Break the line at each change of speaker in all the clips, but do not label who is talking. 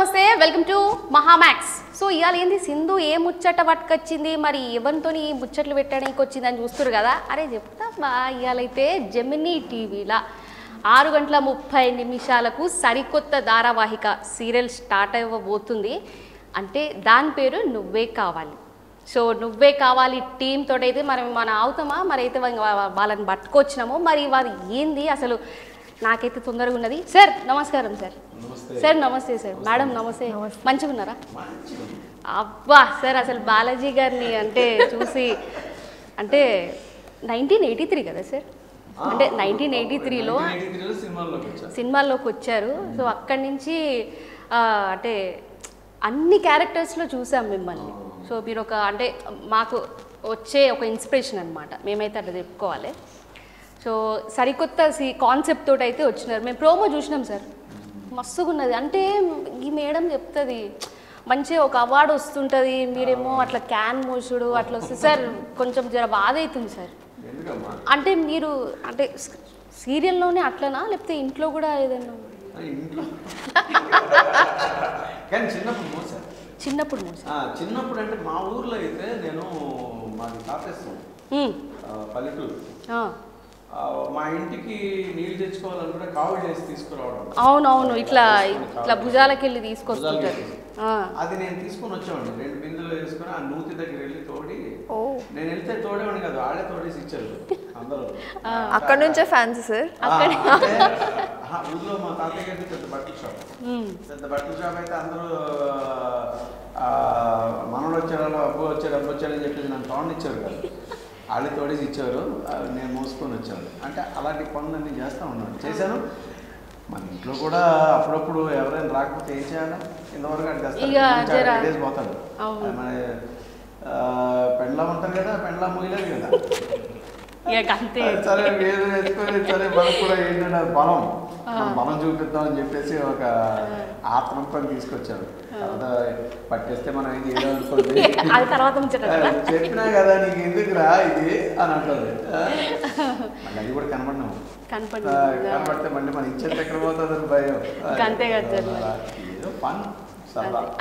నమస్తే welcome to Mahaa Max. So ఇవాళ ఏంది సింధు ఏ ముచ్చట పట్టుకొచ్చింది, మరి ఎవరితో ఈ ముచ్చట్లు పెట్టడానికి వచ్చిందని చూస్తారు కదా. అరే చెప్తా బా, ఇవాళైతే జెమినీ టీవీలో 6:30 సరికొత్త ధారావాహిక సీరియల్ స్టార్ట్ అవ్వబోతుంది. అంటే దాని పేరు నువ్వే కావాలి. సో నువ్వే కావాలి టీమ్ తోటైతే మనం అవుతామా, మరి అయితే వాళ్ళని పట్టుకొచ్చినాము. మరి వారు ఏంది అసలు నాకైతే తొందరగా ఉన్నది. సార్ నమస్కారం. సార్ నమస్తే. సార్ మేడం నమస్తే. మంచిగా ఉన్నారా? అబ్బా సార్, అసలు బాలాజీ గారిని అంటే చూసి అంటే 1983 కదా సార్, అంటే 1983లో సినిమాల్లోకి వచ్చారు. సో అక్కడి నుంచి అంటే అన్ని క్యారెక్టర్స్లో చూసాం మిమ్మల్ని. సో మీరు ఒక అంటే మాకు వచ్చే ఒక ఇన్స్పిరేషన్ అనమాట, మేమైతే అట్లా చెప్పుకోవాలి. సో సరికొత్త కాన్సెప్ట్ తోటి అయితే వచ్చినారు. మేము ప్రోమో చూసినాం సార్, మస్తుగా ఉన్నది. అంటే ఈ మేడం చెప్తుంది మంచిగా ఒక అవార్డు వస్తుంటుంది, మీరేమో అట్లా క్యాన్ మోసుడు అట్లా వస్తుంది సార్. కొంచెం జర బాధ అవుతుంది సార్. అంటే మీరు అంటే సీరియల్లోనే అట్లనా, లేకపోతే ఇంట్లో కూడా ఏదైనా?
చిన్నప్పుడు అంటే మా ఊర్లో అయితే నేను మాది తాపేస్తాను పల్లెటూరు. మా ఇంటికి నీళ్ళు తెచ్చుకోవాలనుకుంటే కావులు చేసి తీసుకురావడం.
అవునవును, ఇట్లా భుజాలకి వెళ్ళి తీసుకొస్తుంటారు.
అది నేను తీసుకొని వచ్చామండి, 2 బిందెలు వేసుకొని ఆ నూతి దగ్గర వెళ్ళి తోడి. నేను వెళ్తే తోడేవాడిని కాదు, వాళ్ళే తోడేసి ఇచ్చారు అందరూ.
అక్కడ నుంచే ఫ్యాన్స్ సార్.
ఊళ్ళో మా తాతయ్య గారి పెద్ద బట్టల షాప్ అయితే అందరూ మనోడు వచ్చాడు, అబ్బు వచ్చాడని చెప్పేసి నన్ను తోడనిచ్చారు కదా, వాళ్ళు తోడేసి ఇచ్చారు, నేను మోసుకొని వచ్చాను. అంటే అలాంటి పనులు నేను చేశాను. మన ఇంట్లో కూడా అప్పుడప్పుడు ఎవరైనా రాకపోతే ఏం చేయాలి, ఇంతవరకు అంటే పోతాడు. మన పెండ్లా ఉంటారు కదా, పెండ్లా ముగిలేదు కదా, సరే ఏదో ఎత్తుకొని సరే మనకు కూడా ఏంటంటే బలం చూపిద్దామని చెప్పేసి ఒక ఆత్మత్వం తీసుకొచ్చారు. తర్వాత పట్టేస్తే మనం ఏం చేయడం అనుకోండి, చెప్పినా కదా నీకు ఎందుకురా ఇది అని అంటుంది. మళ్ళీ అది కూడా కనబడితే మళ్ళీ మన ఇచ్చేది ఎక్కడ పోతుందని భయం. ఏదో పని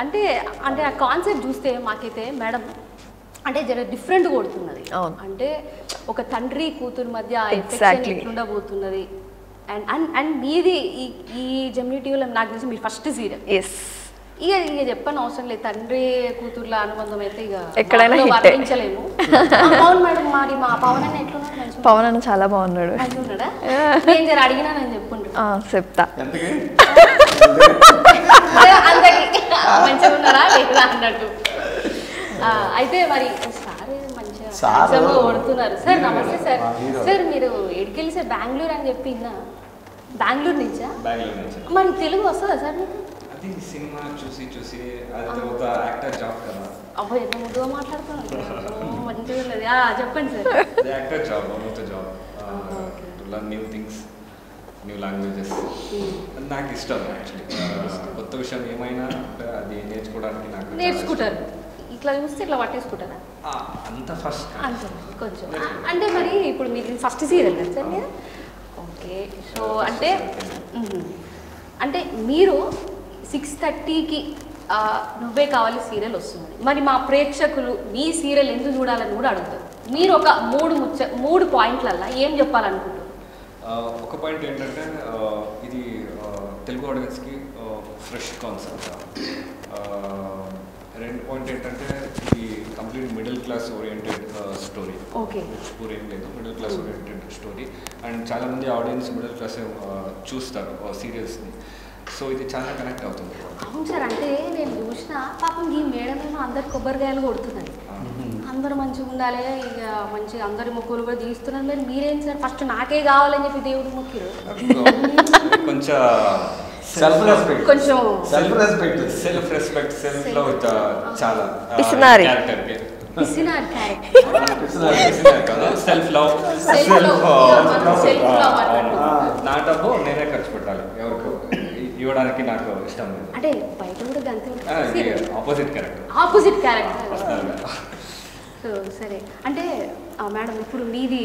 అంటే అంటే ఆ కాన్సెప్ట్ చూస్తే మాకైతే మేడం అంటే జర డిఫరెంట్ కొడుతున్నది. అంటే ఒక తండ్రి కూతురు మధ్య ఎట్లుండబోతున్నది. అండ్ మీది ఈ జెమినీ టీవీలో నాకు తెలిసి మీరు ఫస్ట్ సీరియల్. ఇక చెప్పని అవసరం లేదు, తండ్రి కూతుర్ల అనుబంధం అయితే ఇక ఎక్కడైనా వర్ణించలేము. అవును మేడం, మరి మా పవన్ అన్న ఎట్లున్నాడు?
పవన్ అన్న చాలా బాగున్నాడు.
మంచిగా నేను జర అడిగినా నేను
చెప్తా
అందరికి మంచిగా ఉన్నారా లేదా అన్నట్టు. అయితే మరి సార్ మంచిగా కొడుతున్నారు. సార్ నమస్తే సార్. సార్ మీరు ఎడికెళ్ళి సార్ బెంగళూరు అని చెప్పి బెంగళూరు నుంచా? మరి తెలుగు వస్తుందా సార్ మీకు?
సినిమా చూసి అది ఒక యాక్టర్ జాబ్ కదా.
అబ్బో ఎంత ముద్దుగా మాట్లాడుతున్నాను, మంచిగా ఉన్నది. చెప్పండి sir.
Actor job, job to learn new things, new languages. నాకు ఇష్టం యాక్చువల్లీ. కొత్త విషయం ఏమైనా అది నేర్చుకోవడానికి నాకు
నేర్చుకుంటారు. ఇట్లా చూస్తే ఇట్లా పట్టేసుకుంటారా?
అంత ఫస్ట్
అంతే కొంచెం. అంటే మరి ఇప్పుడు మీరు ఫస్ట్ సీరియల్ కదా సార్ మీరు? ఓకే. సో అంటే మీరు 6:30కి నువ్వే కావాలి సీరియల్ వస్తుంది. మరి మా ప్రేక్షకులు మీ సీరియల్ ఎందుకు చూడాలని కూడా అడుగుతారు. మీరు ఒక 3 పాయింట్లల్లో ఏం చెప్పాలనుకుంటారు?
ఒక పాయింట్ ఏంటంటే ఇది తెలుగు ఆడియన్స్కి ఫ్రెష్ కాన్సెప్ట్. 2 పాయింట్ ఏంటంటే ఇది complete middle class oriented story. Poor ఏం లేదు, middle class oriented story. And చాలామంది ఆడియన్స్ మిడిల్ క్లాస్ చూస్తారు సీరియల్స్ని. సో ఇది చాలా కనెక్ట్ అవుతుంది.
అవును సార్, అంటే నేను చూసిన పాపం ఈ మేడం ఏమో అందరు కొబ్బరికాయలు కొడుతున్నాయి, అందరూ మంచిగా ఉండాలి, ఇక మంచిగా అందరి మొక్కులు కూడా తీస్తున్నారు. మరి మీరేం సార్ ఫస్ట్ నాకే కావాలని చెప్పి దేవుడు మొక్కిరు?
కొంచెం
సెల్ఫ్ రెస్పెక్ట్,
సెల్ఫ్ లవ్ చాలా
క్యారెక్టర్.
సెల్ఫ్ లవ్ నా డబ్బు నేనే ఖర్చు పెట్టాలి, ఎవరికి ఇవ్వడానికి నాకు ఇష్టం లేదు.
అంటే బయట కూడా గంతే
ఆపోజిట్ క్యారెక్టర్.
సో సరే, అంటే మేడం ఇప్పుడు మీది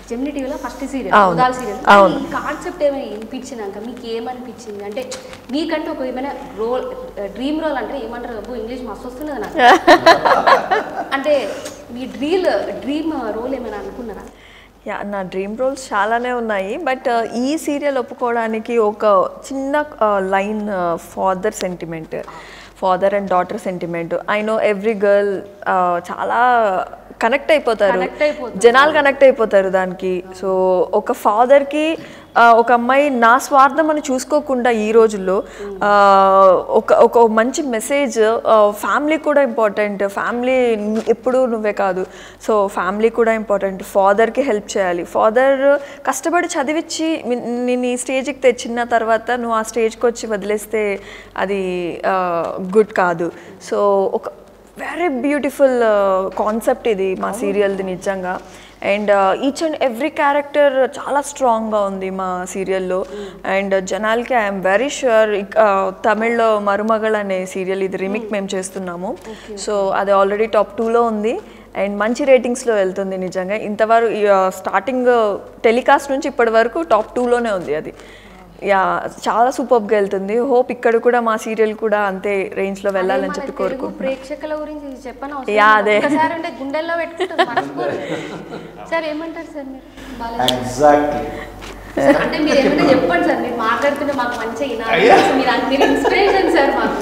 జెమినీ టీవీలో ఫస్ట్ సీరియల్
అవును.
ఉదాల్ సీరియల్
అవును.
ఈ కాన్సెప్ట్ ఏమైనా వినిపించినాక మీకు ఏమనిపించింది అంటే మీకంటే ఒక ఏమైనా రోల్ డ్రీమ్ రోల్ అంటే ఏమంటారు అబ్బో ఇంగ్లీష్ మస్తు వస్తున్నది నాకు అంటే మీ డ్రీమ్ రోల్ ఏమైనా అనుకున్నారా?
యా నా డ్రీమ్ రోల్స్ చాలానే ఉన్నాయి బట్ ఈ సీరియల్ ఒప్పుకోవడానికి ఒక చిన్న line father sentiment, father and daughter sentiment. I know every girl చాలా కనెక్ట్ అయిపోతారు, జనాలు కనెక్ట్ అయిపోతారు దానికి. సో ఒక ఫాదర్కి ఒక అమ్మాయి నా స్వార్థం అని చూసుకోకుండా ఈ రోజుల్లో ఒక మంచి మెసేజ్, ఫ్యామిలీ కూడా ఇంపార్టెంట్, ఫ్యామిలీ ఎప్పుడూ నువ్వే కాదు, సో ఫ్యామిలీ కూడా ఇంపార్టెంట్, ఫాదర్కి హెల్ప్ చేయాలి. ఫాదర్ కష్టపడి చదివించి నేను ఈ స్టేజ్కి తెచ్చిన తర్వాత నువ్వు ఆ స్టేజ్కి వచ్చి వదిలేస్తే అది గుడ్ కాదు. సో ఒక వెరీ బ్యూటిఫుల్ కాన్సెప్ట్ ఇది మా సీరియల్ది నిజంగా. And each and every character చాలా స్ట్రాంగ్గా ఉంది మా సీరియల్లో. అండ్ జనాలకి ఐఎమ్ వెరీ ష్యూర్ తమిళ్లో మరుమగళ్ అనే సీరియల్ ఇది రీమేక్ మేము చేస్తున్నాము. సో అది ఆల్రెడీ టాప్ 2లో ఉంది అండ్ మంచి రేటింగ్స్లో వెళ్తుంది నిజంగా. ఇంతవరకు స్టార్టింగ్ టెలికాస్ట్ నుంచి ఇప్పటి వరకు టాప్ 2లోనే ఉంది అది. యా చాలా సూపర్గా వెళ్తుంది. హోప్ ఇక్కడ కూడా మా సీరియల్ కూడా అంతే రేంజ్లో వెళ్ళాలని చెప్పి కోరుకుంటున్నాను.
ప్రేక్షకుల గురించి చెప్పను
యా అదే
అంటే గుండెల్లో పెట్టుకుంటారు సార్. ఏమంటారు సార్ మీరు?
ఎగ్జాక్ట్లీ
అంటే మీరు ఏమైనా చెప్పండి సార్, మీరు మాట్లాడుతుంటే మాకు మంచిగా మీరు ఇన్స్పిరేషన్ సార్. మాకు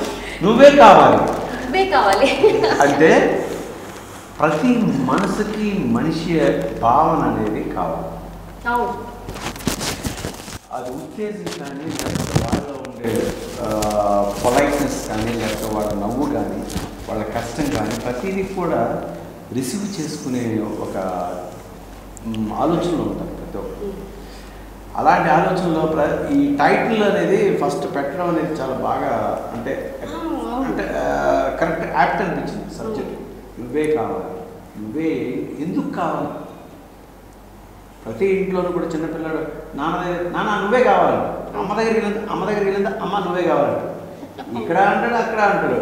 నువ్వే కావాలి,
నువ్వే కావాలి
అంటే ప్రతి మనసుకి మనిషి భావన అనేది కావాలి.
అవును,
అది ఉత్తేజం కానీ లేకపోతే వాళ్ళలో ఉండే పొలైట్నెస్ కానీ లేకపోతే వాళ్ళ నవ్వు కానీ వాళ్ళ కష్టం కానీ ప్రతిదీ కూడా రిసీవ్ చేసుకునే ఒక ఆలోచనలో ఉంటారు ప్రతి ఒక్కరు. అలాంటి ఆలోచనలో ఈ టైటిల్ అనేది ఫస్ట్ పెట్టడం అనేది చాలా బాగా అంటే కరెక్ట్ యాప్ట్ అనిపించింది సబ్జెక్ట్. నువ్వే కావాలి, నువ్వే ఎందుకు కావాలి? ప్రతి ఇంట్లోనూ కూడా చిన్నపిల్లాడు నాన్న నువ్వే కావాలి, అమ్మ దగ్గరికి వెళ్ళిందా అమ్మ నువ్వే కావాలి, ఇక్కడ అంటాడు అక్కడ అంటాడు,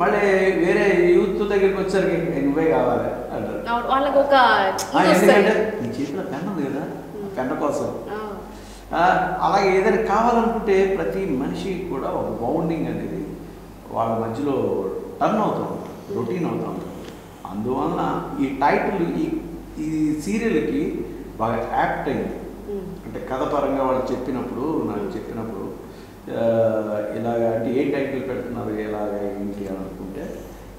మళ్ళీ వేరే యూత్ దగ్గరికి వచ్చేసరికి నువ్వే కావాలి అంటారు.
వాళ్ళకి ఒక
ఎందుకంటే నీ చేతిలో పెన్ ఉంది కదా, పెన్న కోసం. అలాగే ఏదైనా కావాలనుకుంటే ప్రతి మనిషి కూడా ఒక బౌండింగ్ అనేది వాళ్ళ మధ్యలో టర్న్ అవుతూ ఉంటుంది, రొటీన్ అవుతూ ఉంటుంది. అందువలన ఈ టైటిల్ ఈ సీరియల్కి బాగా యాప్ట్ అయింది. అంటే కథ పరంగా వాళ్ళు చెప్పినప్పుడు నాకు చెప్పినప్పుడు ఇలాగ అంటే ఏ టైటిల్ పెడుతున్నారు ఎలాగ ఏంటి అని అనుకుంటే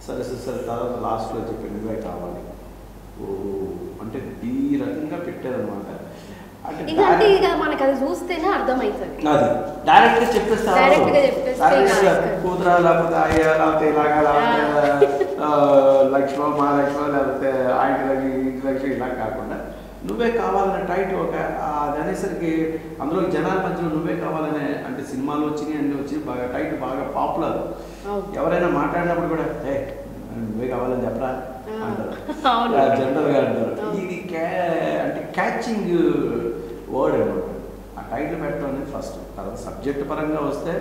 సరే తర్వాత లాస్ట్లో చెప్పి నువ్వే కావాలి అంటే ఈ రకంగా పెట్టారనమాట.
అంటే ఇక మనకి అది చూస్తేనే అర్థమవుతుంది.
అది డైరెక్ట్గా చెప్పేస్తారు కూతురా లేకపోతే అయ్యా లేకపోతే ఇలాగా లేకపోతే లక్ష్మో మహాలక్ష్మో లేకపోతే ఆయన ఇంటి లక్ష్మి ఇలా కాకుండా నువ్వే కావాలనే టైటిల్ ఒక అది అనేసరికి అందులో జనాల మధ్యలో నువ్వే కావాలనే అంటే సినిమాలు వచ్చినాయి అన్నీ వచ్చి బాగా టైటిల్ బాగా పాపులర్. ఎవరైనా మాట్లాడినప్పుడు కూడా నువ్వే కావాలని చెప్పరా అంటారు, జనరల్గా అంటారు. ఇది అంటే క్యాచింగ్ వర్డ్ అనమాట. ఆ టైటిల్ పెట్టడం అనేది ఫస్ట్. తర్వాత సబ్జెక్ట్ పరంగా వస్తే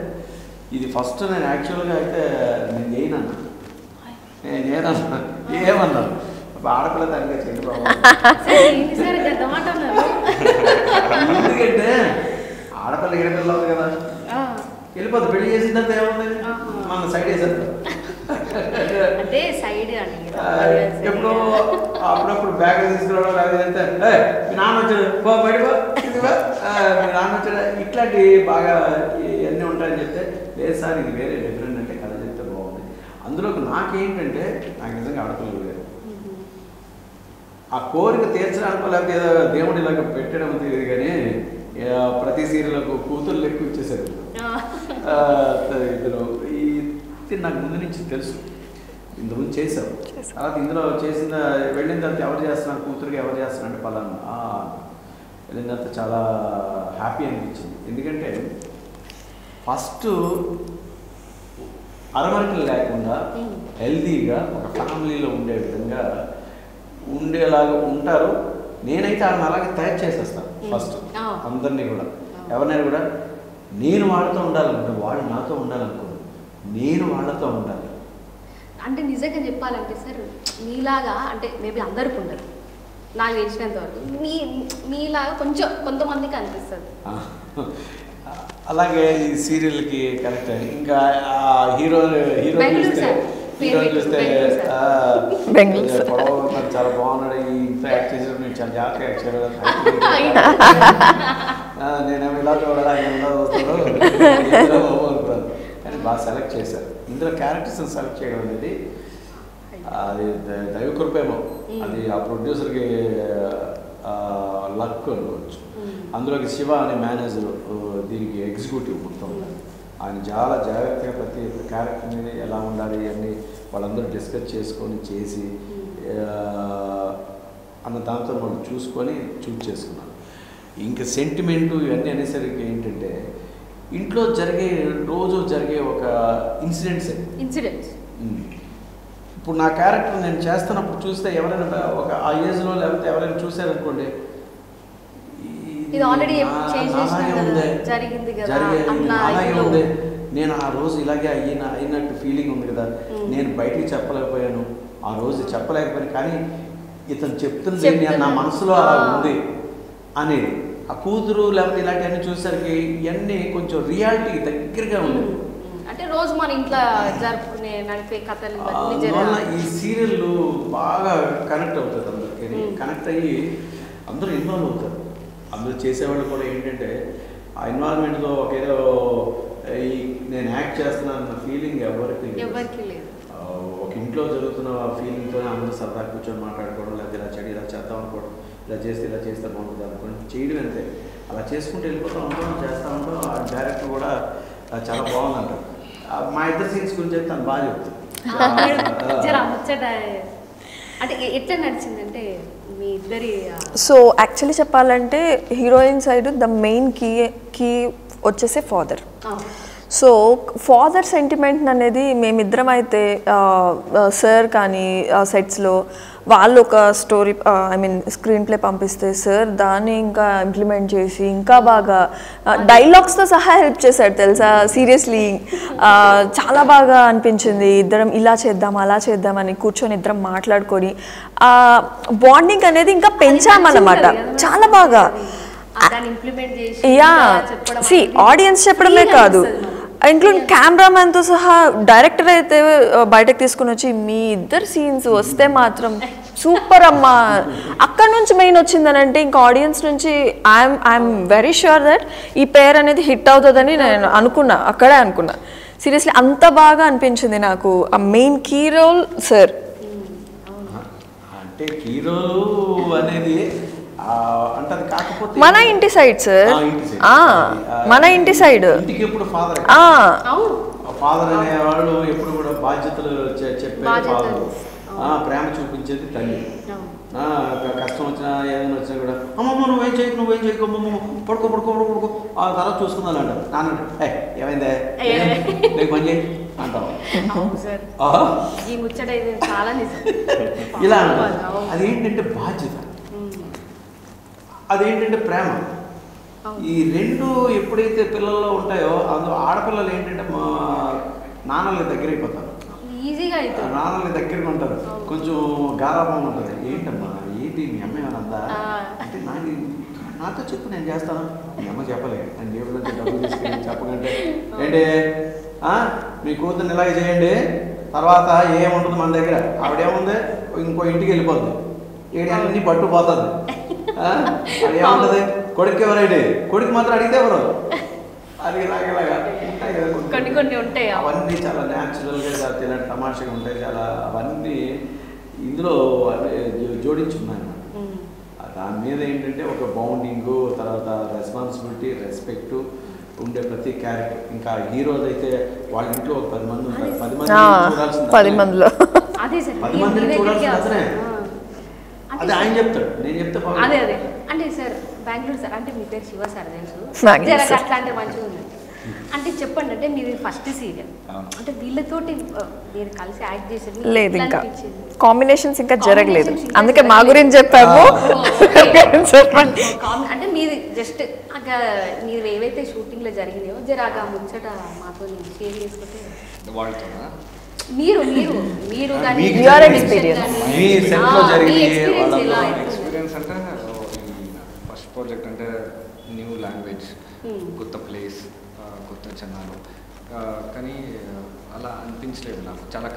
ఇది ఫస్ట్ నేను యాక్చువల్గా అయితే నేను ఏమన్నాను ఆడపిల్ల దానిగా చేయండి బాబు. ఎందుకంటే ఆడపిల్ల గిడపిల్ల ఉంది కదా, వెళ్ళిపోతుంది. పెళ్లి చేసిన తర్వాత ఏముంది మన సైడ్ వేసేస్తారు. ఎప్పుడో అప్పుడప్పుడు బ్యాగ్ తీసుకురావడం లేకపోతే మీ నాన్న వచ్చాడు బయట మీ నాన్న వచ్చాడు ఇట్లాంటి బాగా ఇవన్నీ ఉంటాయని చెప్తే లేదు సార్ ఇది వేరే డిఫరెంట్ అంటే కథ చెప్తే బాగుంది. అందులో నాకేంటంటే నాకు నిజంగా ఆడపిల్లలు లేదు. ఆ కోరిక తీర్చడానికి లేకపోతే ఏదో దేవుడు ఇలాగ పెట్టడం తెలియదు కానీ ప్రతి సీరియల్కు కూతుర్లు ఎక్కువ ఇచ్చేసారు ఇందులో. ఇది నాకు ముందు నుంచి తెలుసు, ఇంతకుముందు చేసాం. తర్వాత ఇందులో చేసిన వెళ్ళిన తర్వాత ఎవరు చేస్తున్నారు కూతురికి ఎవరు చేస్తున్నారు అంటే పలానా వెళ్ళిన తర్వాత చాలా హ్యాపీ అనిపించింది. ఎందుకంటే ఫస్ట్ అరమరికలు లేకుండా హెల్తీగా ఒక ఫ్యామిలీలో ఉండే విధంగా ఉండేలాగా ఉంటారు. నేనైతే ఆమె అలాగే తయారు చేసేస్తాను ఫస్ట్ అందరినీ కూడా. ఎవరినైనా కూడా నేను వాళ్ళతో ఉండాలనుకుంటే వాళ్ళు నాతో ఉండాలనుకోను, నేను వాళ్ళతో ఉండాలి.
అంటే నిజంగా చెప్పాలంటే సార్ మీలాగా అంటే మేబీ అందరికి ఉండరు, నాకు తెలిసినంత వరకు మీలాగా కొంతమందికి అనిపిస్తుంది.
అలాగే ఈ సీరియల్కి కరెక్ట్ అయ్యి ఇంకా హీరో చూస్తే చాలా బాగున్నాడు, ఇంత యాక్ట్ చేసాడు, నేను చాలా జాగ్రత్తగా యాక్ట్ చేయడం, నేనేమో ఇలా చూడాలి ఇలా చూస్తాను కానీ బాగా సెలెక్ట్ చేశారు. ఇందులో క్యారెక్టర్స్ని సెలెక్ట్ చేయడం అనేది అది దైవ కృపేమో, అది ఆ ప్రొడ్యూసర్కి లక్ అనుకోవచ్చు. అందులోకి శివ అనే మేనేజర్ దీనికి ఎగ్జిక్యూటివ్ మొత్తం, ఆయన చాలా జాగ్రత్తగా ప్రతి క్యారెక్టర్ మీద ఎలా ఉండాలి అన్నీ వాళ్ళందరూ డిస్కస్ చేసుకొని చేసి అన్న దాంతో మనం చూసుకొని చూజ్ చేసుకున్నాం. ఇంకా సెంటిమెంటు ఇవన్నీ అనేసరికి ఏంటంటే ఇంట్లో రోజు జరిగే ఒక ఇన్సిడెంట్స్. ఇప్పుడు నా క్యారెక్టర్ నేను చేస్తున్నప్పుడు చూస్తే ఎవరైనా ఒక ఆ ఏజ్లో లేకపోతే ఎవరైనా చూసారనుకోండి, అలాగే ఉంది, నేను ఆ రోజు ఇలాగే అయినట్టు ఫీలింగ్ ఉంది కదా, నేను బయటికి చెప్పలేకపోయాను, ఆ రోజు చెప్పలేకపోయాను, కానీ ఇతను చెప్తుంది నా మనసులో అలా ఉంది అనేది. ఆ కూతురు లేకపోతే ఇలాంటివన్నీ చూసేసరికి ఇవన్నీ కొంచెం రియాలిటీ దగ్గరగా ఉంది.
అంటే రోజు మన ఇంట్లో జరుపుకునే నడిపే కథలు
ఈ సీరియల్ బాగా కనెక్ట్ అవుతుంది అందరికి, కనెక్ట్ అయ్యి అందరూ ఇన్వాల్వ్ అవుతారు. అందరూ చేసేవాళ్ళు కూడా ఏంటంటే ఆ ఎన్వాల్వ్మెంట్తో ఏదో నేను యాక్ట్ చేస్తున్నానన్న ఫీలింగ్ ఎవరికి లేదు. ఒక ఇంట్లో జరుగుతున్న ఫీలింగ్తోనే అందరూ సరదా కూర్చొని మాట్లాడుకోవడం, లేకపోతే ఇలా చెడు ఇలా చేద్దాం అనుకోవడం, ఇలా చేస్తే బాగుంటుంది అనుకోండి, చేయడం అంతే. అలా చేసుకుంటూ వెళ్ళిపోతూ ఉంటాం, చేస్తూ ఉంటాం. ఆ డైరెక్టర్ కూడా చాలా బాగుందంటారు. మా ఇద్దరు సీన్స్ గురించి అయితే తను బాగా చెప్తుంది.
అంటే ఎట్లా నడిచిందంటే మీ ఇద్దరి
సో యాక్చువల్లీ చెప్పాలంటే హీరోయిన్ సైడ్ ద మెయిన్ కీ వచ్చేసే ఫాదర్. సో ఫాదర్ సెంటిమెంట్ అనేది మేమిద్దరం అయితే సార్ కానీ సెట్స్లో వాళ్ళు ఒక స్టోరీ స్క్రీన్ ప్లే పంపిస్తే సార్ దాన్ని ఇంకా ఇంప్లిమెంట్ చేసి ఇంకా బాగా డైలాగ్స్తో సహా హెల్ప్ చేశాడు తెలుసా. సీరియస్లీ చాలా బాగా అనిపించింది. ఇద్దరం ఇలా చేద్దాం అలా చేద్దామని కూర్చొని ఇద్దరం మాట్లాడుకొని బాండింగ్ అనేది ఇంకా పెంచామన్నమాట చాలా బాగా. ఆడియన్స్ చెప్పడమే కాదు, ఇంక్లూడింగ్ కెమెరామ్యాన్తో సహా డైరెక్టర్ అయితే బయటకు తీసుకుని వచ్చి మీ ఇద్దరు సీన్స్ వస్తే మాత్రం సూపర్ అమ్మా. అక్కడ నుంచి మెయిన్ వచ్చిందని అంటే ఇంకా ఆడియన్స్ నుంచి ఐఎమ్ వెరీ ష్యూర్ దట్ ఈ పేరు అనేది హిట్ అవుతుందని నేను అక్కడే అనుకున్నా. సీరియస్లీ అంత బాగా అనిపించింది నాకు. ఆ మెయిన్ కీ రోల్ సార్.
అంటే కీ రోల్ అనేది
మన ఇంటి సైడ్ సార్, మన ఇంటి సైడ్.
ఇంటికి ఎప్పుడు ఫాదర్ అనేవాళ్ళు ఎప్పుడు కూడా బాధ్యతలు చెప్పేది ఫాదర్, ప్రేమ చూపించేది తల్లి. కష్టం వచ్చినా ఏదైనా వచ్చినా కూడా అమ్మమ్మ నువ్వేం చేయకు అమ్మమ్మ పడుకో ఆ తర్వాత చూసుకుందాం అంటారు. నాన్న ఏమైందే నీకు పని చేయి అంటాం. ఇలా అదేంటంటే బాధ్యత, అదేంటంటే ప్రేమ. ఈ రెండు ఎప్పుడైతే పిల్లల్లో ఉంటాయో అందులో ఆడపిల్లలు ఏంటంటే మా నాన్నలకి దగ్గరైపోతారు, నాన్నలకి దగ్గరగా ఉంటారు, కొంచెం గారాభం ఉంటుంది. ఏంటమ్మా ఏంటి మీ అమ్మ ఏమన్నా అంటే నాతో చెప్పు నేను చేస్తాను. మీ అమ్మ చెప్పలేదు నేను జేబులో డబ్బులు తీసుకెళ్ళి చెప్పకంటే ఏంటి మీ కూతుర్ని ఇలాగే చేయండి, తర్వాత ఏముంటుంది మన దగ్గర, ఆవిడేముంది ఇంకో ఇంటికి వెళ్ళిపోద్ది, ఏడు అన్నీ పట్టుపోతుంది. అది ఏముంటుంది కొడుకు ఎవరైతే కొడుకు మాత్రం అడిగితే ఎవరు అది ఇలాగలాగా ఉంటాయి కదా
కొన్ని ఉంటాయి.
అవన్నీ చాలా న్యాచురల్గా తినట్టు తమాషగా ఉంటాయి చాలా. అవన్నీ ఇందులో జోడించుకున్నాను. దాని మీద ఏంటంటే ఒక బౌండింగు, తర్వాత రెస్పాన్సిబిలిటీ, రెస్పెక్ట్ ఉండే ప్రతి క్యారెక్టర్. ఇంకా హీరోస్ అయితే వాళ్ళ ఇంట్లో ఒక 10 మంది ఉంటారు, 10 మంది చూడాల్సింది, 10 మందిని చూడాల్సింది అతనే. అదే ఆయన చెప్తాడు, నేను చెప్తే
అదే అంటే సార్ బెంగళూరు సార్ అంటే మీ పేరు శివ సార్ తెలుసు, అట్లాంటి మంచిగా ఉంది అంటే చెప్పండి. అంటే మీది ఫస్ట్ సీరియల్ అంటే వీళ్ళతోటి మీరు కలిసి యాక్ట్ చేసేది
లేదు, ఇంకా కాంబినేషన్స్ ఇంకా జరగలేదు, అందుకే మా గురించి చెప్పాము.
అంటే మీది జస్ట్ మీరు ఏవైతే షూటింగ్ లో జరిగినాయో జరాగా ముచ్చట మాతో షేర్ చేసుకుంటే మీరు
ఎక్స్పీరియన్స్ అంటే ఈ ఫస్ట్ ప్రాజెక్ట్ అంటే న్యూ లాంగ్వేజ్, కొత్త ప్లేస్, కొత్త జనాలు, కానీ అలా అనిపించలేదు నాకు. చాలా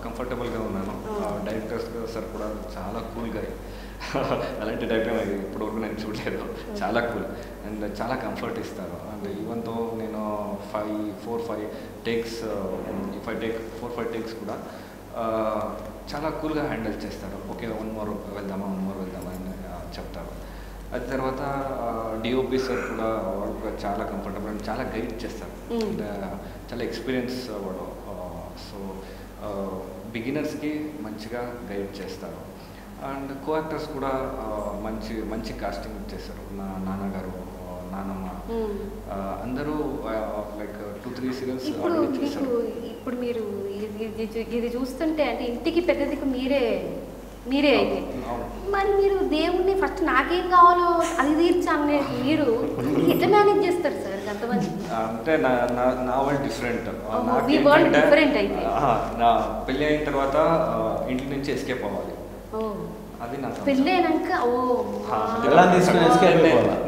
కంఫర్టబుల్గా ఉన్నాను. డైరెక్టర్స్ సార్ కూడా చాలా కూల్గా, అలాంటి డైరెక్టర్ నాకు ఇప్పటివరకు నేను చూడలేదు. చాలా కూల్ అండ్ చాలా కంఫర్ట్ ఇస్తారు. అండ్ ఈవెన్తో నేను 4-5 takes, if I take 4-5 takes కూడా చాలా కూల్గా హ్యాండిల్ చేస్తారు. ఓకే, 1 more వెళ్దామా అని చెప్తారు. అది తర్వాత డిఓపి సార్ కూడా వాళ్ళు కూడా చాలా కంఫర్టబుల్ అండ్ చాలా గైడ్ చేస్తారు. అండ్ చాలా ఎక్స్పీరియన్స్ వాడు. సో బిగినర్స్కి మంచిగా గైడ్ చేస్తారు. అండ్ కో యాక్టర్స్ కూడా మంచి కాస్టింగ్ చేస్తారు. నా నాన్నగారు, నానమ్మ, అందరూ లైక్ 2-3 సీరియల్స్ ఆల్రెడీ చేశారు.
ఇప్పుడు మీరు ఇది చూస్తుంటే అంటే ఇంటికి పెద్ద దిక్కు మీరే అయితే మరి మీరు దేవుణ్ణి ఫస్ట్ నాకేం కావాలో అది తీర్చాను మీరు ఎట్లా మేనేజ్ చేస్తారు సార్ అంతమంది?
అంటే నా వరల్డ్ డిఫరెంట్.
అయితే
నా పెళ్ళి అయిన తర్వాత ఇంటి నుంచి ఎస్కేప్ అవ్వాలి. అది నా
పెళ్ళి అయినాక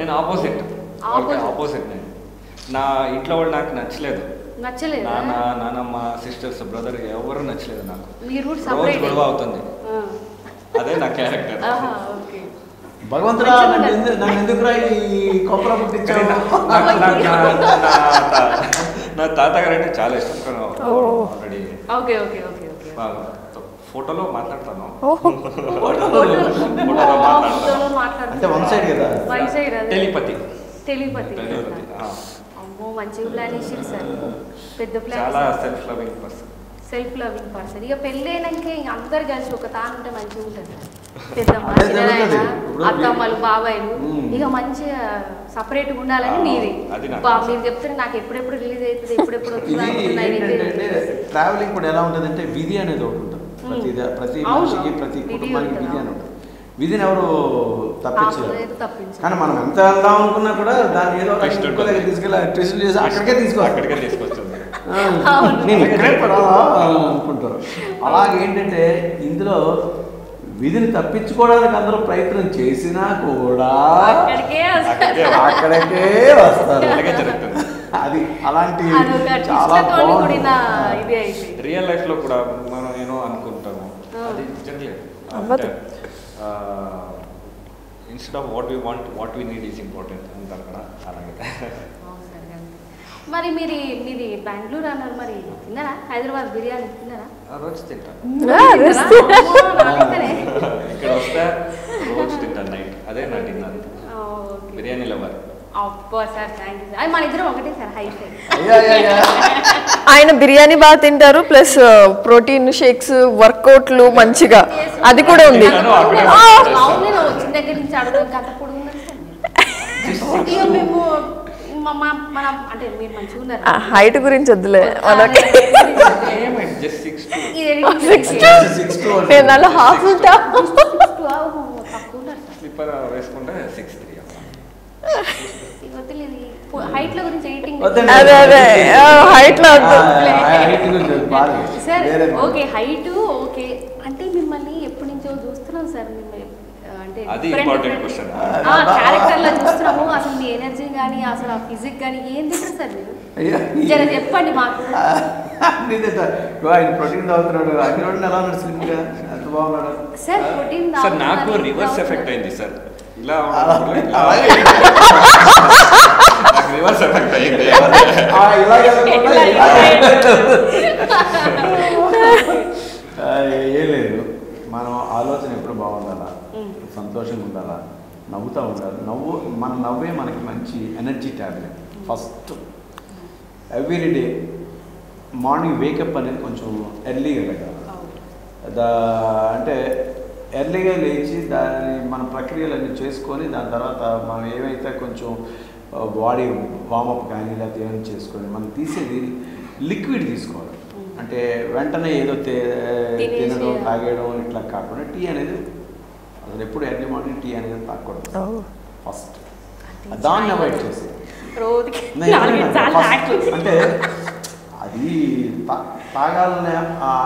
నేను ఆపోజిట్. నేను నా ఇంట్లో వాళ్ళు నాకు నచ్చలేదు. నానమ్మ, సిస్టర్స్, బ్రదర్ ఎవరు నచ్చలేదు నాకు. రోజు గొడవ అవుతుంది. అదే నా క్యారెక్టర్.
భగవంతుడా నన్ను ఎందుకు కొబ్బరి పుట్టించావు?
నా తాతగారు అంటే చాలా ఇష్టం. ఆల్రెడీ ఫోటోలో మాట్లాడతాను.
అంటే వన్ సైడ్ కదా,
టెలిపతి.
అమ్మో మంచిగా ప్లాన్ చేసారు సార్. పెద్ద ప్లాన్.
చాలా సెల్ఫ్ లవింగ్ పర్సన్. ఇక పెళ్ళైనాక అందరు కలిసి ఒక తాను ఉంటే మంచిగా ఉంటుంది. పెద్దమ్మ, అత్తమ్మలు, బాబాయిలు ఇక మంచిగా సపరేట్గా ఉండాలని మీది. మీరు చెప్తే నాకు ఎప్పుడెప్పుడు రిలీజ్ అవుతుంది, ఎప్పుడెప్పుడు
ట్రావెలింగ్ కూడా ఎలా ఉంటుంది అంటే విధి అనేది ఒకటి ఉంటుంది. ప్రతి మనిషికి, ప్రతి కుటుంబానికి విధి అని ఉంటుంది. విధిని ఎవరు తప్పించలేదు. కానీ మనం ఎంత వెళ్దాం అనుకున్నా కూడా దాన్ని ఏదో తీసుకెళ్ళి ట్విస్ట్ చేసి అక్కడికే
తీసుకొచ్చింది.
నేను ఇక్కడే పడాలా అనుకుంటారు. అలాగేంటంటే ఇందులో విధిని తప్పించుకోవడానికి అందరూ ప్రయత్నం చేసినా కూడా అక్కడికే వస్తారు. అది అలాంటి చాలా బాగుంది.
రియల్ లైఫ్ లో కూడా మనం ఏమో అనుకుంటాము, అది జరగలేదు. Instead of what we need is important అంటారు కదా, అలాగే.
మరి మీది బెంగళూరు అన్నారు, మరి తిన్నారా హైదరాబాద్ బిర్యానీ? తిన్నారా?
రోజు తింటాను. ఇక్కడ వస్తే రోజు తింటాను నైట్. అదే నా డిన్నర్. బిర్యానీ లవర్.
అబ్బో సార్, థ్యాంక్ యూ సార్. మన ఇద్దరం ఒకటే సార్, హై ఫై.
ఆయన బిర్యానీ బాగా తింటారు, ప్లస్ ప్రోటీన్ షేక్స్, వర్కౌట్లు మంచిగా అది కూడా ఉంది.
వచ్చిన దగ్గర నుంచి అడుగు గత పొడుగు మేము మన అంటే మీరు మంచిగా ఉన్నారు.
హైట్ గురించి వద్దులే మనకి. నేను అలా హాఫ్ ఉంటా.
స్లిప్పర్ వేసుకుంటే 6'3".
హైట్ లో గురించి ఎడిటింగ్
హైట్ లో
సార్. Okay, height okay. అంటే మిమ్మల్ని ఎప్పటి నుంచో చూస్తున్నాం సార్. మిమ్మల్ని అంటే క్యారెక్టర్ లో చూస్తున్నాము. అసలు మీ ఎనర్జీ కానీ, అసలు ఆ ఫిజిక్ కానీ ఏం తింటారు సార్ మీరు? జర చెప్పండి మాకు.
ఆయన ప్రోటీన్ తాగుతున్నాడు, అన్ని ఎలా ఉన్నాడు, స్లిమ్ గా ఎంత బాగున్నాడు
సార్. ప్రోటీన్
సార్ నాకు రివర్స్ ఎఫెక్ట్ అయింది సార్. ఇలా రివర్స్ ఎఫెక్ట్ అయింది.
ఏం లేదు, మనం ఆలోచన ఎప్పుడు బాగుండాలా, సంతోషంగా ఉండాలా, నవ్వుతూ ఉండాలి. మన నవ్వే మనకి మంచి energy tablet. First everyday morning wake up అనేది కొంచెం ఎర్లీగా వెళ్ళాలి. అంటే ఎర్లీగా లేచి దాని మన ప్రక్రియలన్నీ చేసుకొని దాని తర్వాత మనం ఏమైతే కొంచెం బాడీ వార్మప్ కానీ లేకపోతే ఏమైనా చేసుకొని మనం తీసేది లిక్విడ్ తీసుకోవాలి. అంటే వెంటనే ఏదో తినడం, తాగేయడం ఇట్లా కాకుండా టీ అనేది అసలు ఎప్పుడు ఎర్లీ మార్నింగ్ టీ అనేది తాగకూడదు. ఫస్ట్ దాన్ని అవాయిడ్ చేసి అంటే అది తాగాలనే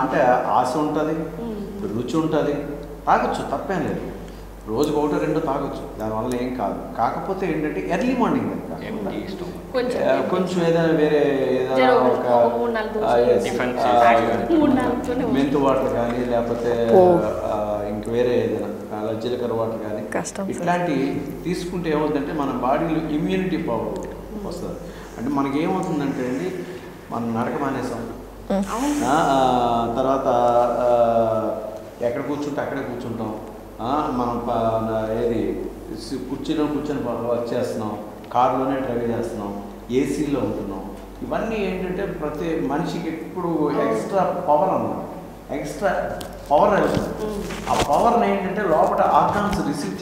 అంటే ఆశ ఉంటుంది, రుచి ఉంటుంది, తాగొచ్చు, తప్పేం లేదు. రోజుకు 1-2 తాగొచ్చు, దానివల్ల ఏం కాదు. కాకపోతే ఏంటంటే ఎర్లీ మార్నింగ్ కొంచెం ఏదైనా వేరే ఏదైనా ఒక మెంతు వాటర్ కానీ లేకపోతే ఇంక వేరే ఏదైనా జీలకర్ర వాటర్ కానీ ఇట్లాంటివి తీసుకుంటే ఏమవుతుందంటే మన బాడీలో ఇమ్యూనిటీ పవర్ వస్తుంది. అంటే మనకి ఏమవుతుందంటే అండి, మనం నడక మానేసాం, తర్వాత ఎక్కడ కూర్చుంటే అక్కడే కూర్చుంటాం, మనం ఏది కూర్చొని వర్క్ చేస్తున్నాం, కారులోనే డ్రైవ్ చేస్తున్నాం, ఏసీలో ఉంటున్నాం. ఇవన్నీ ఏంటంటే ప్రతి మనిషికి ఎప్పుడు ఎక్స్ట్రా పవర్ అన్నమాట, ఎక్స్ట్రా పవర్ అవుతుంది. ఆ పవర్ని ఏంటంటే లోపల ఆర్గాన్స్ రిసీవ్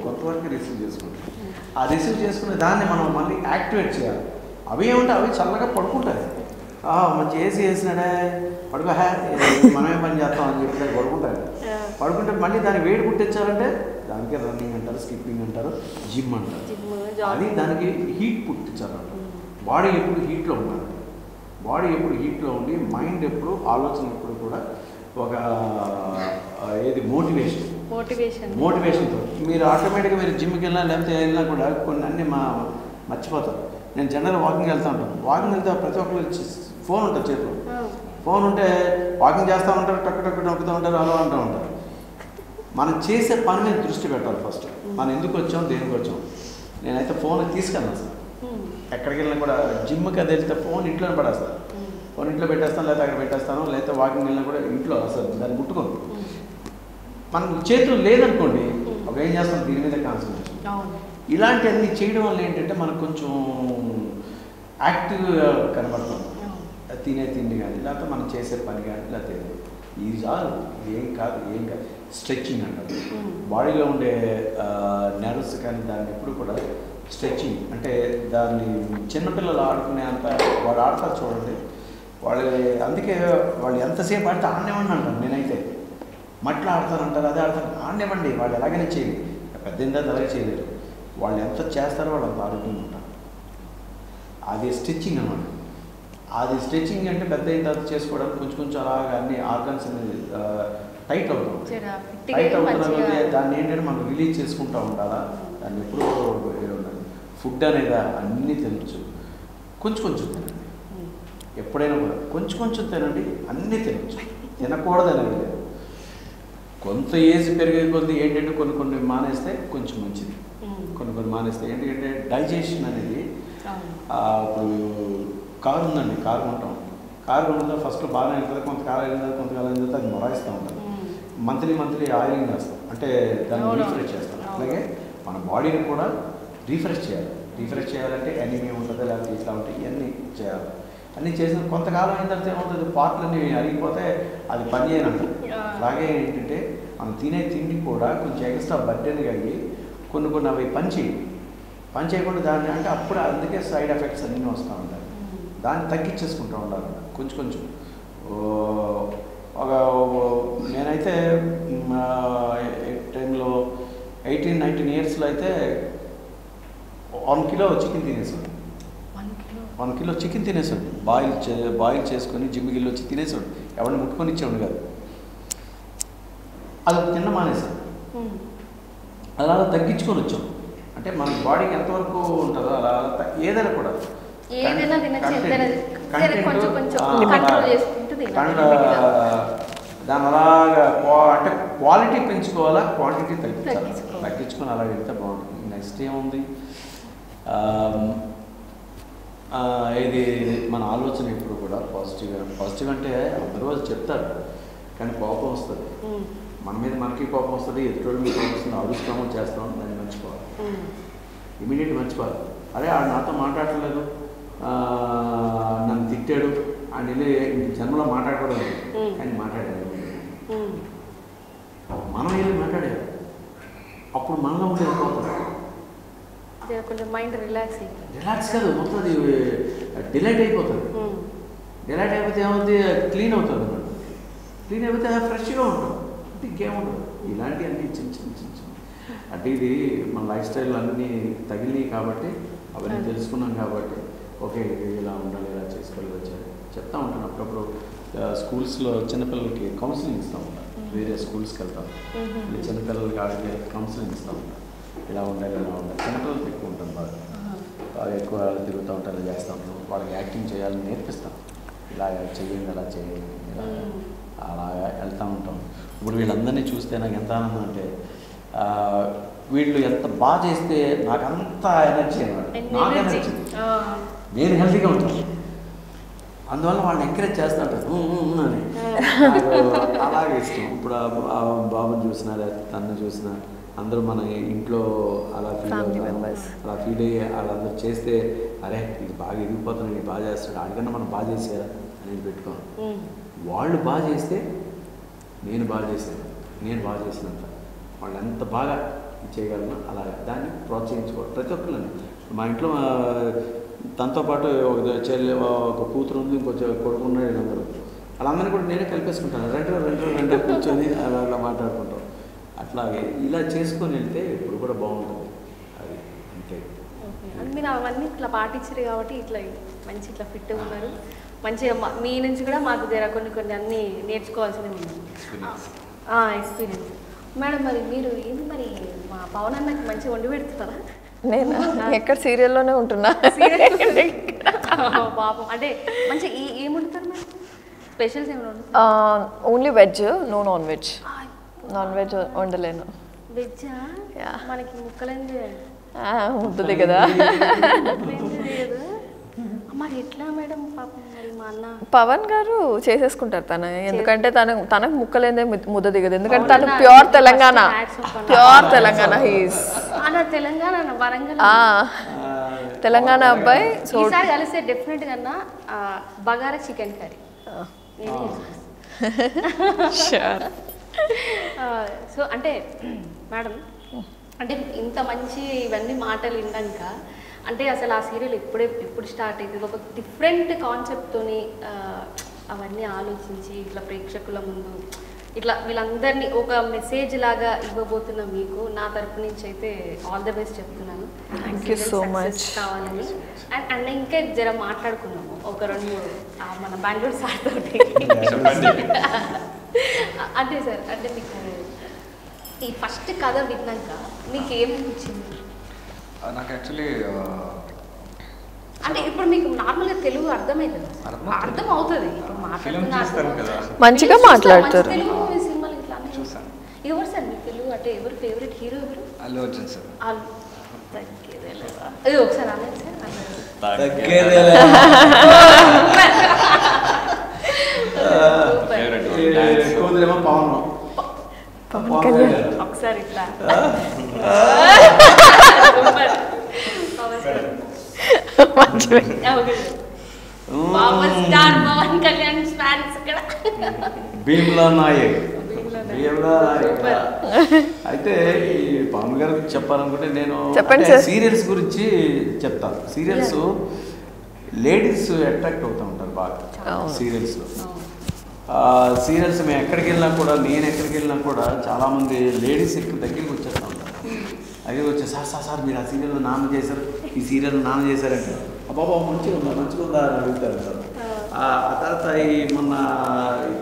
కొంతవరకు రిసీవ్ చేసుకుంటాం. ఆ రిసీవ్ చేసుకునే దాన్ని మనం మళ్ళీ యాక్టివేట్ చేయాలి. అవి ఏమంటే అవి చల్లగా పడుకుంటాయి, మంచి ఏసీ వేసినాడే పడుకో మనమే పని చేస్తాం అని చెప్పి పడుకుంటారు. పడుకుంటే మళ్ళీ దాన్ని వేడి పుట్టించాలంటే దానికి రన్నింగ్ అంటారు, స్కిప్పింగ్ అంటారు, జిమ్ అంటారు. అది దానికి హీట్ పుట్టించాలంట. బాడీ ఎప్పుడు హీట్లో ఉండాలి, బాడీ ఎప్పుడు హీట్లో ఉండి మైండ్ ఎప్పుడు ఆలోచన ఎప్పుడు కూడా ఒక ఏది మోటివేషన్తో మీరు ఆటోమేటిక్గా మీరు జిమ్కి వెళ్ళినా లేకపోతే వెళ్ళినా కూడా కొన్ని అన్నీ మర్చిపోతారు. నేను జనరల్ వాకింగ్ వెళ్తూ ఉంటాను, వాకింగ్ వెళ్తే ప్రతి ఒక్కరు ఫోన్ ఉంటుంది చేతిలో, ఫోన్ ఉంటే వాకింగ్ చేస్తూ ఉంటారు, టక్కు టక్కు నొక్కుతూ ఉంటారు, అలా అంటూ ఉంటారు. మనం చేసే పని మీద దృష్టి పెట్టాలి ఫస్ట్. మనం ఎందుకు వచ్చాం, దేనికి వచ్చాం. నేనైతే ఫోన్ తీసుకెళ్ళను అసలు, ఎక్కడికి వెళ్ళినా కూడా జిమ్కి అది వెళ్తే ఫోన్ ఇంట్లోనే పడేస్తాను, ఫోన్ ఇంట్లో పెట్టేస్తాను, లేకపోతే అక్కడ పెట్టేస్తాను, లేకపోతే వాకింగ్ వెళ్ళినా కూడా ఇంట్లో అసలు దాన్ని ముట్టుకోను. మనం చేతులు లేదనుకోండి ఒక ఏం చేస్తాం, దీని మీద కాన్సన్ట్రేషన్. ఇలాంటివన్నీ చేయడం వల్ల ఏంటంటే మనకు కొంచెం యాక్టివ్గా కనబడతాం. తినే తిండి కానీ లేకపోతే మనం చేసే పని కానీ లేకపోతే ఇది చాలు, ఏం కాదు. స్ట్రెచ్చింగ్ అంటారు. బాడీలో ఉండే నర్వ్స్ కానీ దాన్ని ఎప్పుడు కూడా స్ట్రెచ్చింగ్ అంటే దాన్ని చిన్నపిల్లలు ఆడుకునే అంత వాళ్ళు ఆడతారు చూడండి, వాళ్ళు అందుకే వాళ్ళు ఎంతసేపు ఆడితే ఆడనివ్వండి అంటారు. నేనైతే మట్టిలో ఆడతానంటారు, అదే ఆడతారు, ఆడనివ్వండి, వాళ్ళు ఎలాగైనా చేయాలి. పెద్ద అలాగే చేయలేరు. వాళ్ళు ఎంత చేస్తారో వాళ్ళు అంత ఆరోగ్యంగా ఉంటారు. అది స్టిచ్చింగ్ అన్నమాట. అది స్ట్రెచ్చింగ్ అంటే పెద్ద అయిన తర్వాత చేసుకోవడానికి కొంచెం అలాగా అన్ని ఆర్గన్స్ అనేది టైట్ అవుతుంది. టైట్ అవుతున్నది దాన్ని ఏంటంటే మనం రిలీజ్ చేసుకుంటూ ఉండాలా. దాన్ని ఎప్పుడూ ఉండాలి. ఫుడ్ అనేది అన్నీ తినచ్చు, కొంచెం తినండి. ఎప్పుడైనా కూడా కొంచెం తినండి, అన్నీ తినచ్చు, తినకూడదు అనేది లేదు. కొంత ఏజ్ పెరిగే కొద్ది ఏంటంటే కొన్ని మానేస్తే కొంచెం మంచిది, కొన్ని మానేస్తే ఏంటంటే డైజెషన్ అనేది. ఇప్పుడు కారు ఉందండి, కారు కొంటాం, కారు కొన్న ఫస్ట్లో బాగానే వెళ్తుంది, కొంతకాలం అయిన తర్వాత అది మొరాయిస్తూ ఉంటుంది. మంత్లీ ఆయిలింగ్ చేస్తాం, అంటే దాన్ని రీఫ్రెష్ చేస్తాం. అలాగే మన బాడీని కూడా రీఫ్రెష్ చేయాలంటే ఎనీమీ ఉంటుంది, లేకపోతే ఇట్లా ఉంటాయి, ఇవన్నీ చేయాలి. అన్నీ చేసిన కొంతకాలం అయిన తర్వాత ఏమవుతుంది, పార్ట్లన్నీ అరిగిపోతే అది పని చేయనంటారు. అలాగే ఏంటంటే మనం తినే తిండి కూడా కొంచెం ఎక్స్ట్రా బర్డెన్గా అయ్యి కొన్ని అవి పని చేయకుండా దాన్ని అంటే అప్పుడు అందుకే సైడ్ ఎఫెక్ట్స్ అన్నీ వస్తూ ఉంటాయి. దాన్ని తగ్గించేసుకుంటూ ఉండాలి కొంచెం. ఒక నేనైతే టైంలో 18-19 ఇయర్స్లో అయితే 1 కిలో చికెన్ తినేసాడు. 1 కిలో చికెన్ తినేసాడు, బాయిల్ చేసుకొని జిమ్కి వెళ్ళి వచ్చి తినేసాడు. ఎవరిని ముట్టుకొని ఇచ్చేవాడు కాదు. అది తిన్న మానేసాడు. అలా తగ్గించుకొని వచ్చాం. అంటే మన బాడీకి ఎంతవరకు ఉంటుందో అలా ఏదైనా కూడా దాని అలాగా అంటే క్వాలిటీ పెంచుకోవాలా, క్వాంటిటీ తగ్గించుకొని అలా వెళ్తే బాగుంటుంది. నెక్స్ట్ ఏముంది, ఇది మన ఆలోచన ఎప్పుడు కూడా పాజిటివ్ అంటే అందరూ చెప్తారు, కానీ కోపం వస్తుంది మన మీద, మనకి కోపం వస్తుంది, ఎదుటి మీద కోపం వస్తుంది, అడుస్తామో చేస్తామో దాన్ని మర్చిపోవాలి, ఇమీడియట్ మర్చిపోవాలి. అరే ఆడు నాతో మాట్లాడలేదు, నన్ను తిట్టాడు, ఆయన వెళ్ళి జన్మలో మాట్లాడకూడదు, కానీ మాట్లాడాడు. మనం వెళ్ళి మాట్లాడాడు, అప్పుడు మనలో ఉంటే పోతుంది,
కొంచెం మైండ్ రిలాక్స్
కాదు మొత్తం అది డిలైట్ అయిపోతుంది. డిలైట్ అయిపోతే ఏమవుతుంది, క్లీన్ అవుతుంది అన్నమాట. క్లీన్ అయిపోతే ఫ్రెష్గా ఉంటుంది, ఇంకేముండదు. ఇలాంటివన్నీ చిన్న అంటే ఇది మన లైఫ్ స్టైల్ అన్నీ తగిలినాయి కాబట్టి అవన్నీ తెలుసుకున్నాం కాబట్టి ఓకే ఇలా ఉండాలి, ఇలా చేసుకోవాలి, వచ్చారు చెప్తా ఉంటాను. అప్పుడప్పుడు స్కూల్స్లో చిన్నపిల్లలకి కౌన్సిలింగ్ ఇస్తూ ఉంటాను. వేరే స్కూల్స్కి వెళ్తాం. చిన్నపిల్లలకి ఆడికి కౌన్సిలింగ్ ఇస్తాం. ఇలా ఉండాలి చిన్నపిల్లలకి ఎక్కువ ఉంటుంది బాగా ఎక్కువ తిరుగుతూ ఉంటారు, ఇలా చేస్తూ ఉంటాం. వాళ్ళకి యాక్టింగ్ చేయాలని నేర్పిస్తాం. ఇలా చేయండి, అలా చేయండి, అలా వెళ్తూ ఉంటాం. ఇప్పుడు వీళ్ళందరినీ చూస్తే నాకు ఎంత ఆనందం అంటే వీళ్ళు ఎంత బాగా చేస్తే నాకు అంత ఎనర్జీ అన్నమాట. నాకు ఎనర్జీ, నేను హెల్తీగా ఉంటాను. అందువల్ల వాళ్ళని ఎంకరేజ్ చేస్తూ ఉంటారు అని. అలాగే ఇష్టం. ఇప్పుడు ఆ బాబుని చూసినా లేకపోతే తనని చూసినా అందరూ మన ఇంట్లో అలా ఫీల్ అయ్యి వాళ్ళందరూ చేస్తే అరే ఇది బాగా ఎదిగిపోతున్నాడు, ఇది బాగా చేస్తాడు, ఆడికన్నా మనం బాగా చేసేయాలా అనేది పెట్టుకోను. వాళ్ళు బాగా చేస్తే నేను బాగా చేశాను, నేను బాగా చేసినంత వాళ్ళు ఎంత బాగా చేయగలను అలాగే దాన్ని ప్రోత్సహించుకోవాలి ప్రతి ఒక్కరిని. మా ఇంట్లో తనతో పాటు ఒక కూతురు ఉంది, ఇంకొంచెం కొడుకున్నాడు. వీళ్ళందరూ వాళ్ళందరినీ కూడా నేనే కలిపేసుకుంటాను. రెండు కూర్చొని అలా మాట్లాడుకుంటాం. అట్లాగే ఇలా చేసుకొని వెళ్తే ఇప్పుడు కూడా బాగుంటుంది. అది అంతే.
మీరు అవన్నీ ఇట్లా పాటించారు కాబట్టి ఇట్లా మంచి ఇట్లా ఫిట్ ఉన్నారు. మంచిగా మీ నుంచి కూడా మాకు జర కొన్ని అన్నీ నేర్చుకోవాల్సినవి ఉన్నాయి, ఎక్స్పీరియన్స్. మేడం మరి మీరు ఏంది మరి మా పవన్ అన్నకి మంచిగా వండి పెడుతున్నారా?
నేను ఎక్కడ సీరియల్లోనే ఉంటున్నా.
పాపం అంటే మంచిగా ఏం వండుతారు మేడం? స్పెషల్స్ ఏమైనా వండుతారు?
Only veg, no non veg. Non veg వండలేను.
వెజ్జా? మనకి ముక్కలేంది
ఉంటుంది కదా.
మరి ఎట్లా మేడం? పాపం మరి మా అన్న
పవన్ గారు చేసేసుకుంటారు తను, ఎందుకంటే తనకు ముక్కలేదే ముద్ద దిగదు. ఎందుకంటే తను ప్యూర్ తెలంగాణ, హీస్
తెలంగాణ వరంగల్
తెలంగాణ అబ్బాయి. సో
ఈసారి కలిస్తే డెఫినెట్ గా బగారా చికెన్ కర్రీ. సో అంటే మేడం అంటే ఇంత మంచి ఇవన్నీ మాటలు విన్నాక అంటే అసలు ఆ సీరియల్ ఎప్పుడు స్టార్ట్ అయింది? ఒక డిఫరెంట్ కాన్సెప్ట్తోని అవన్నీ ఆలోచించి ఇట్లా ప్రేక్షకుల ముందు ఇట్లా వీళ్ళందరినీ ఒక మెసేజ్ లాగా ఇవ్వబోతున్న మీకు నా తరపు నుంచి అయితే ఆల్ ద బెస్ట్ చెప్తున్నాను.
థ్యాంక్ యూ సో మచ్
కావాలని. అండ్ ఇంకా జర మాట్లాడుకున్నాము ఒక 2-3 మన బెంగళూరు సార్ తోటి. అంటే సార్ అంటే మీకు ఈ ఫస్ట్ కథ విన్నాక మీకు ఏమనిపించింది?
నాకు యాక్చువల్లీ
అంటే ఇప్పుడు మీకు నార్మల్గా తెలుగు అర్థమవుతుంది, అర్థం అవుతుంది.
మంచిగా మాట్లాడతారు.
ఎవరు సార్ మీ తెలుగు అంటే ఎవరు ఫేవరెట్ హీరో ఎవరు?
అల్లు అర్జున్ సార్.
ఒకసారి అన్నది సార్ ఒకసారి ఇట్లా పవన్ కళ్యాణ్ ఫ్యాన్స్ ఇక్కడ
భీమ్లా నాయక్. అయితే ఈ పవన్ గారు చెప్పాలనుకుంటే నేను సీరియల్స్ గురించి చెప్తాను. సీరియల్స్ లేడీస్ అట్రాక్ట్ అవుతూ ఉంటారు బాగా సీరియల్స్లో. సీరియల్స్ మేము ఎక్కడికి వెళ్ళినా కూడా, నేను ఎక్కడికి వెళ్ళినా కూడా చాలామంది లేడీస్ ఎక్కువ దగ్గరికి వచ్చేస్తూ ఉంటారు. దగ్గరికి వచ్చే సార్ మీరు ఆ సీరియల్లో నాన్న చేశారు, ఈ సీరియల్ నాన్న చేశారంటే బాబా మంచిగా ఉందా అని అడుగుతారు సార్. ఆ తర్వాత ఈ మొన్న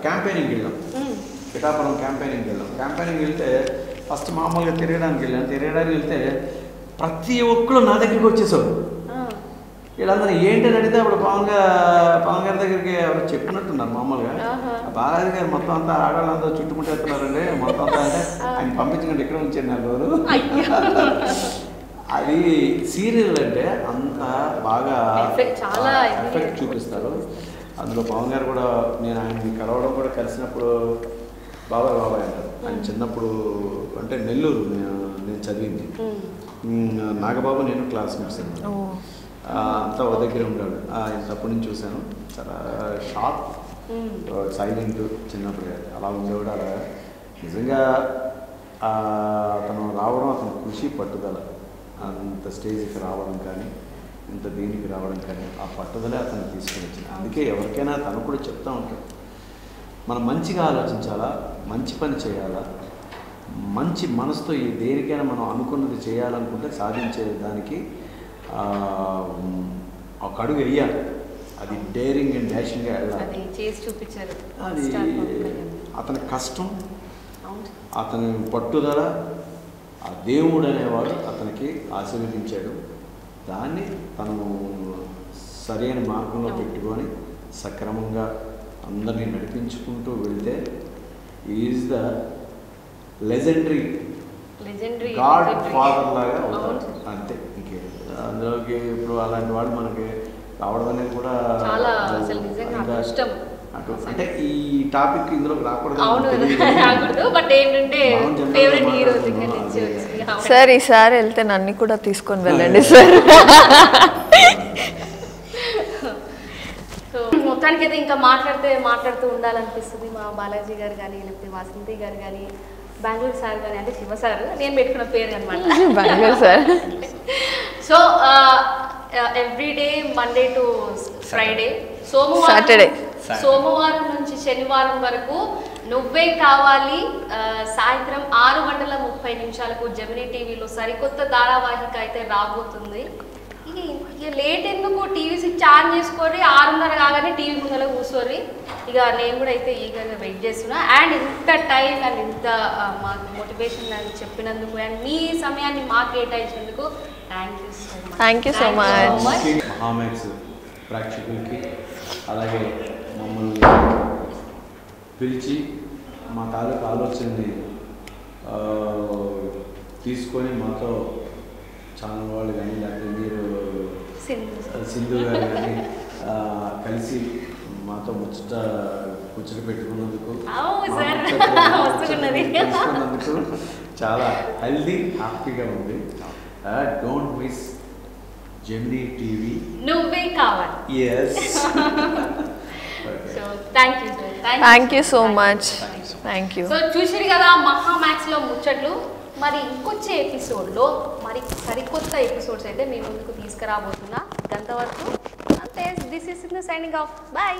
క్యాంపెయినింగ్ వెళ్ళాం, పిఠాపురం క్యాంపెయినింగ్ వెళ్తే ఫస్ట్ మామూలుగా తిరగడానికి వెళ్తే ప్రతి ఒక్కరు నా దగ్గరికి వచ్చేసారు. వీళ్ళందరూ ఏంటని అడిగితే అప్పుడు పవన్ గారి దగ్గరికి ఎవరు చెప్పినట్టున్నారు మామూలుగా. బాలాజీ గారు మొత్తం అంతా ఆడవాళ్ళంతా చుట్టుముట్టేస్తున్నారండి మొత్తం అంతా. అంటే ఆయన పంపించకండి, ఇక్కడ ఉంచండి 4 రోజులు. అది సీరియల్ అంటే అంత బాగా ఎఫెక్ట్ చూపిస్తారు. అందులో పవన్ గారు కూడా నేను ఆయన్ని కలవడం కూడా కలిసినప్పుడు బాబాయ్ అంటారు. ఆయన చిన్నప్పుడు అంటే నెల్లూరు నేను చదివింది. నాగబాబు నేను క్లాస్మేట్స్ అంతా ఒక దగ్గర ఉన్నాడు. అప్పటి నుంచి చూశాను. చాలా షార్ప్, సైలెంట్, చిన్నప్పుడు అలా ఉండేవాడు. అలా నిజంగా అతను రావడం, అతను కృషి పట్టుదల, అంత స్టేజ్కి రావడం కానీ, ఇంత దీనికి రావడం కానీ ఆ పట్టుదలే అతను తీసుకుని వచ్చింది. అందుకే ఎవరికైనా తను కూడా చెప్తూ ఉంటాడు, మనం మంచిగా ఆలోచించాలా, మంచి పని చేయాలా, మంచి మనసుతో దేనికైనా మనం అనుకున్నది చేయాలనుకుంటే సాధించే దానికి ఒక అడుగు వేయాలి. అది డేరింగ్ అండ్ డాషింగ్గా వెళ్ళాలి.
చేసి చూపించారు.
అది అతని కష్టం, అతని పట్టుదల, ఆ దేవుడు అనేవాడు అతనికి ఆశీర్వదించాడు. దాన్ని తను సరైన మార్గంలో పెట్టుకొని సక్రమంగా అందరినీ నడిపించుకుంటూ వెళ్తే is the legendary God father లాగా అవుతాడు అంతే. ఇంకే అందులోకి ఇప్పుడు అలాంటి వాడు మనకి రావడం అనేది కూడా అంటే ఈ టాపిక్ ఇందులోకి రాకూడదు.
బట్ ఏంటంటే ఫేవరెట్ హీరో దగ్గర నుంచి
సార్ ఈసారి వెళ్తే నన్ను కూడా తీసుకొని వెళ్ళండి సార్.
సో మొత్తానికైతే ఇంకా మాట్లాడుతూ ఉండాలనిపిస్తుంది. మా బాలాజీ గారు కానీ లేకపోతే వాసంతి గారు కానీ బెంగళూరు సార్ కానీ, అంటే శివ సార్ నేను పెట్టుకున్న పేరు అనమాట
Bengaluru sir.
So everyday Monday to Friday, సోమవారం నుంచి శనివారం వరకు నువ్వే కావాలి సాయంత్రం 6:30 జెమినీ టీవీలో సరికొత్త ధారావాహిక అయితే రాబోతుంది. ఇక లేట్ ఎందుకు, టీవీ స్విచ్ ఆన్ చేసుకొని 6:30 కాగానే టీవీ ముందర కూర్చోరి. ఇక నేను కూడా అయితే ఈగర్గా వెయిట్ చేస్తున్నా. అండ్ ఇంత టైం అండ్ ఇంత మాకు మోటివేషన్ అని చెప్పినందుకు అండ్ మీ సమయాన్ని మాకు కేటాయించినందుకు thank you so much.
Mahaa Max ప్రేక్షకులకి అలాగే మమ్మల్ని పిలిచి మా తాలూకు ఆలోచనని తీసుకొని మాతో ఛానల్ వాళ్ళు కానీ లేకపోతే మీరు సింధు గారు కానీ కలిసి మాతో ముచ్చట పెట్టుకున్నందుకు చాలా హెల్దీ హ్యాపీగా ఉంది. డోంట్ మిస్ జెమినీ టీవీ
నువ్వే కావాలి.
Yes.
So thank you
so much. Thank you.
So చూసిరు కదా మహామాక్స్లో ముచ్చట్లు. మరి ఇంకొచ్చే ఎపిసోడ్లో మరి సరికొత్త ఎపిసోడ్స్ అయితే మీ ముందుకు తీసుకురాబోతున్నా. అంతవరకు అంతే. This is signing off. Bye.